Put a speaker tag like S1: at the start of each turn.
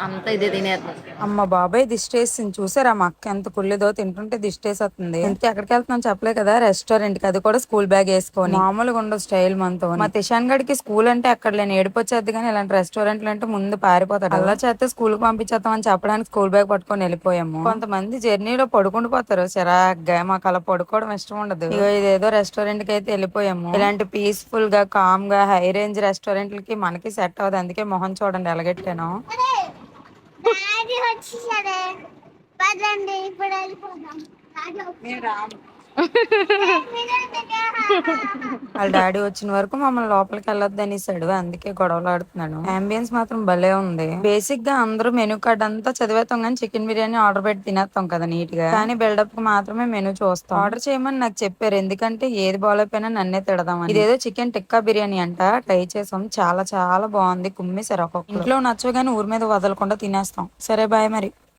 S1: అంతా ఇదే తినేస్తుంది.
S2: అమ్మ బాబాయ్ దిష్టేసింది చూసారా మా అక్క ఎంత కుళ్ళిదో, తింటుంటే దిష్టేస్తుంది. ఇంతకీ ఎక్కడికి వెళ్తున్నాం చెప్పలే కదా, రెస్టారెంట్ కి, అది కూడా స్కూల్ బ్యాగ్ వేసుకొని. మామూలుగా ఉండదు స్టైల్ మనతో. మా తిషాన్ గడికి స్కూల్ అంటే ఎక్కడ లేని ఏడుపు వచ్చేది, కానీ ఇలాంటి రెస్టారెంట్లు అంటే ముందు పారిపోతాడు. అలా చేస్తే స్కూల్ కి పంపించేస్తాం అని చెప్పడానికి స్కూల్ బ్యాగ్ పట్టుకొని వెళ్ళిపోయాము. కొంతమంది జర్నీలో పడుకుంటూ పోతారు చిరాగ్గా, మాకు అలా పడుకోవడం ఇష్టం ఉండదు. ఇదేదో రెస్టారెంట్ కి అయితే వెళ్ళిపోయాము. ఇలాంటి పీస్ఫుల్ గా కామ్ గా హై రేంజ్ రెస్టారెంట్లకి మనకి సెట్ అవ్వదు, అందుకే మొహం చూడండి ఎలాగెట్టాను.
S3: డాడీ వచ్చేసాడే, పదండి ఇప్పుడు వెళ్ళిపోదాం. మేము రాము.
S2: వాళ్ళ డాడీ వచ్చిన వరకు మమ్మల్ని లోపలికి వెళ్ళొద్దు అనేసాడు, అందుకే గొడవలు ఆడుతున్నాను. అంబియన్స్ మాత్రం భలే ఉంది. బేసిక్ గా అందరూ మెనూ కార్డ్ అంతా చదివేస్తాం, కానీ చికెన్ బిర్యానీ ఆర్డర్ పెట్టి తినేస్తాం కదా నీట్ గా. కానీ బిల్డప్ కి మాత్రమే మెనూ చూస్తాం. ఆర్డర్ చేయమని నాకు చెప్పారు, ఎందుకంటే ఏది బాగాలేకపోయినా నన్నే తిడదామని. ఇదేదో చికెన్ టిక్కా బిర్యానీ అంట, ట్రై చేసాం, చాలా చాలా బాగుంది. కుమ్మేశారు ఒక్కొక్క. ఇంట్లో నచ్చగానే ఊరి మీద వదలకుండా తినేస్తాం. సరే బాయ్ మరి.